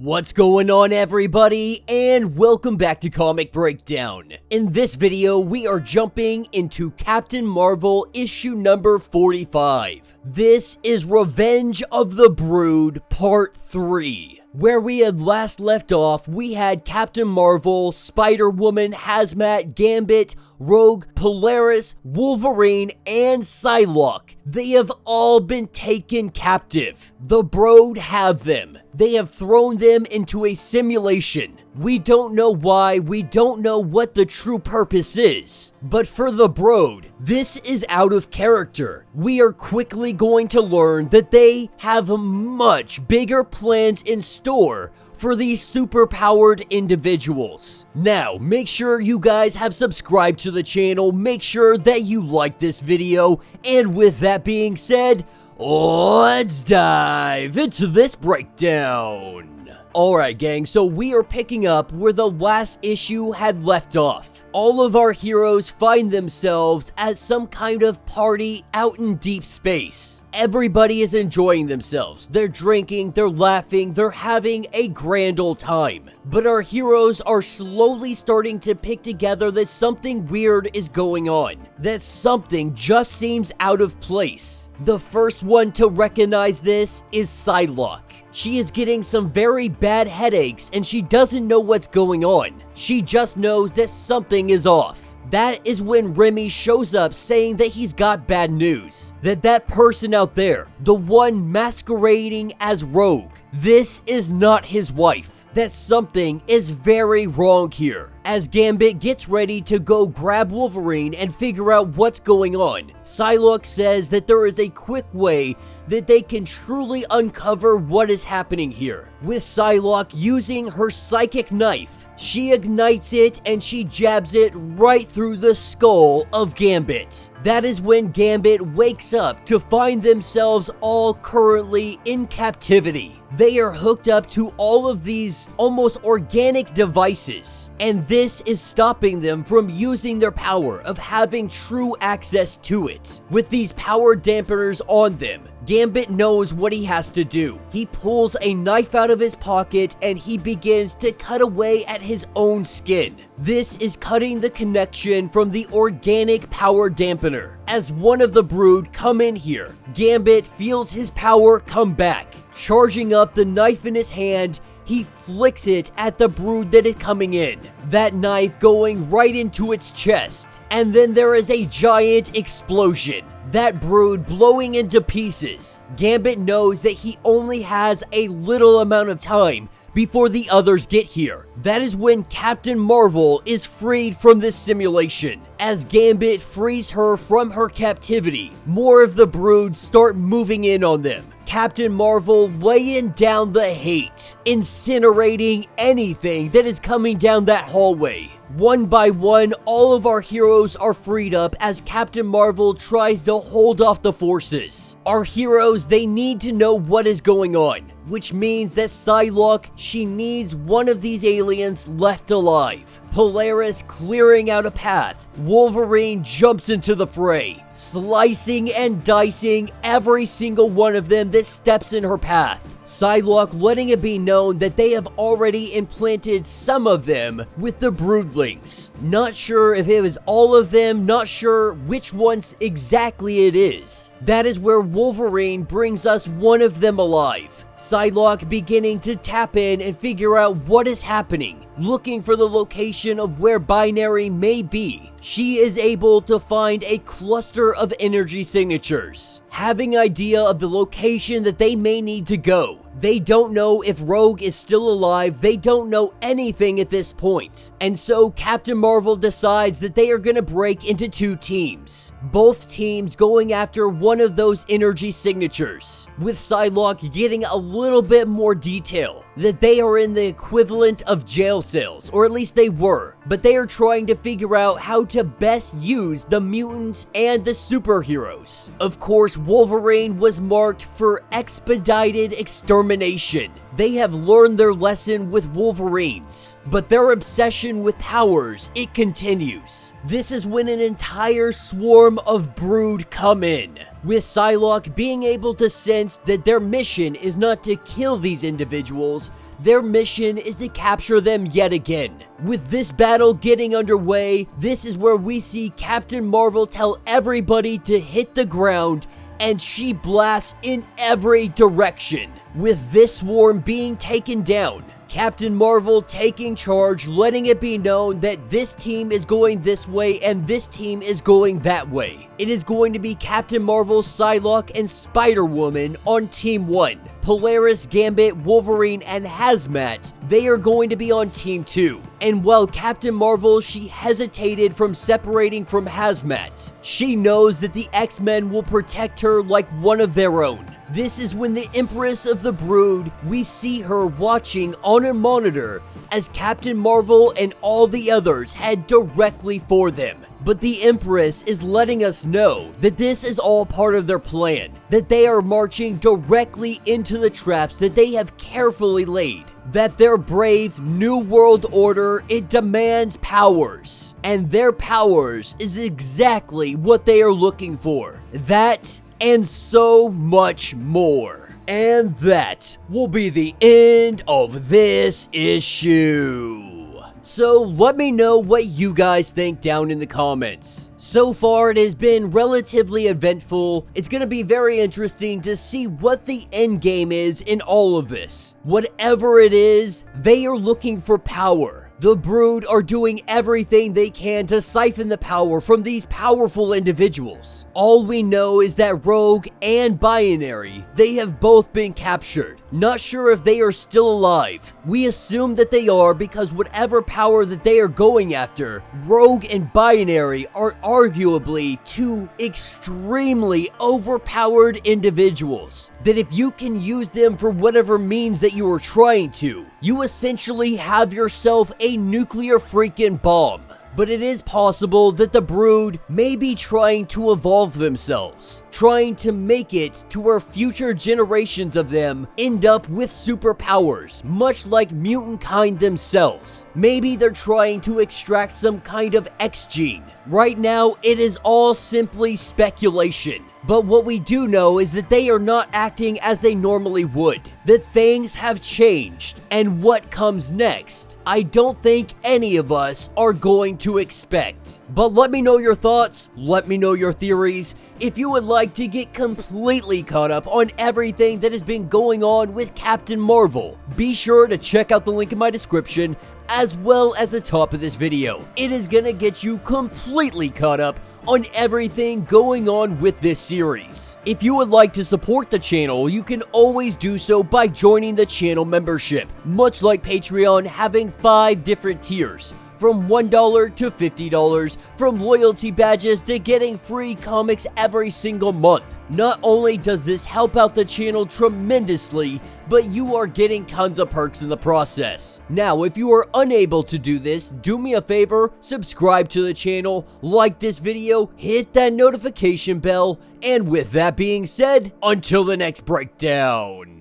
What's going on, everybody, and welcome back to Comic Breakdown. In this video, we are jumping into Captain Marvel issue number 45. This is Revenge of the Brood Part 3. Where we had last left off, we had Captain Marvel, Spider-Woman, Hazmat, Gambit, Rogue, Polaris, Wolverine, and Psylocke. They have all been taken captive. The Brood have them. They have thrown them into a simulation. We don't know why, we don't know what the true purpose is. But for the Brood, this is out of character. We are quickly going to learn that they have much bigger plans in store for these superpowered individuals. Now, make sure you guys have subscribed to the channel, make sure that you like this video, and with that being said, let's dive into this breakdown. Alright gang, so we are picking up where the last issue had left off. All of our heroes find themselves at some kind of party out in deep space. Everybody is enjoying themselves. They're drinking, they're laughing, they're having a grand old time. But our heroes are slowly starting to pick together that something weird is going on. That something just seems out of place. The first one to recognize this is Psylocke. She is getting some very bad headaches and she doesn't know what's going on. She just knows that something is off. That is when Remy shows up saying that he's got bad news. That person out there, the one masquerading as Rogue, this is not his wife. That something is very wrong here. As Gambit gets ready to go grab Wolverine and figure out what's going on, Psylocke says that there is a quick way that they can truly uncover what is happening here. With Psylocke using her psychic knife, she ignites it and she jabs it right through the skull of Gambit. That is when Gambit wakes up to find themselves all currently in captivity. They are hooked up to all of these almost organic devices, and this is stopping them from using their power of having true access to it. With these power dampeners on them, Gambit knows what he has to do. He pulls a knife out of his pocket and he begins to cut away at his own skin. This is cutting the connection from the organic power dampener. As one of the Brood come in here, Gambit feels his power come back. Charging up the knife in his hand, he flicks it at the Brood that is coming in. That knife going right into its chest. And then there is a giant explosion. That Brood blowing into pieces. Gambit knows that he only has a little amount of time before the others get here. That is when Captain Marvel is freed from this simulation. As Gambit frees her from her captivity, more of the Brood start moving in on them. Captain Marvel laying down the hate, incinerating anything that is coming down that hallway. One by one, all of our heroes are freed up as Captain Marvel tries to hold off the forces. Our heroes, they need to know what is going on, which means that Psylocke, she needs one of these aliens left alive. Polaris clearing out a path. Wolverine jumps into the fray, slicing and dicing every single one of them that steps in her path. Psylocke letting it be known that they have already implanted some of them with the Broodlings. Not sure if it was all of them, not sure which ones exactly it is. That is where Wolverine brings us one of them alive. Psylocke beginning to tap in and figure out what is happening, looking for the location of where Binary may be. She is able to find a cluster of energy signatures, having idea of the location that they may need to go. They don't know if Rogue is still alive, they don't know anything at this point. And so Captain Marvel decides that they are going to break into two teams. Both teams going after one of those energy signatures, with Psylocke getting a little bit more detail. That they are in the equivalent of jail cells, or at least they were, but they are trying to figure out how to best use the mutants and the superheroes. Of course, Wolverine was marked for expedited extermination. They have learned their lesson with Wolverines, but their obsession with powers, it continues. This is when an entire swarm of Brood come in, with Psylocke being able to sense that their mission is not to kill these individuals, their mission is to capture them yet again. With this battle getting underway, this is where we see Captain Marvel tell everybody to hit the ground, and she blasts in every direction. With this swarm being taken down, Captain Marvel taking charge, letting it be known that this team is going this way and this team is going that way. It is going to be Captain Marvel, Psylocke, and Spider-Woman on Team 1. Polaris, Gambit, Wolverine, and Hazmat, they are going to be on Team 2. And while Captain Marvel, she hesitated from separating from Hazmat, she knows that the X-Men will protect her like one of their own. This is when the Empress of the Brood, we see her watching on a monitor as Captain Marvel and all the others head directly for them. But the Empress is letting us know that this is all part of their plan, that they are marching directly into the traps that they have carefully laid, that their brave new world order, it demands powers, and their powers is exactly what they are looking for. That and so much more. And that will be the end of this issue. So let me know what you guys think down in the comments. So far, it has been relatively eventful. It's going to be very interesting to see what the end game is in all of this. Whatever it is, they are looking for power. The Brood are doing everything they can to siphon the power from these powerful individuals. All we know is that Rogue and Binary, they have both been captured. Not sure if they are still alive. We assume that they are because whatever power that they are going after, Rogue and Binary are arguably two extremely overpowered individuals. That if you can use them for whatever means that you are trying to, you essentially have yourself a nuclear freaking bomb. But it is possible that the Brood may be trying to evolve themselves, trying to make it to where future generations of them end up with superpowers, much like mutant kind themselves. Maybe they're trying to extract some kind of X gene. Right now, it is all simply speculation. But what we do know is that they are not acting as they normally would. That things have changed. And what comes next, I don't think any of us are going to expect. But let me know your thoughts. Let me know your theories. If you would like to get completely caught up on everything that has been going on with Captain Marvel, be sure to check out the link in my description as well as the top of this video. It is gonna get you completely caught up on everything going on with this series. If you would like to support the channel, you can always do so by joining the channel membership, much like Patreon having 5 different tiers. From $1 to $50, from loyalty badges to getting free comics every single month. Not only does this help out the channel tremendously, but you are getting tons of perks in the process. Now, if you are unable to do this, do me a favor, subscribe to the channel, like this video, hit that notification bell, and with that being said, until the next breakdown.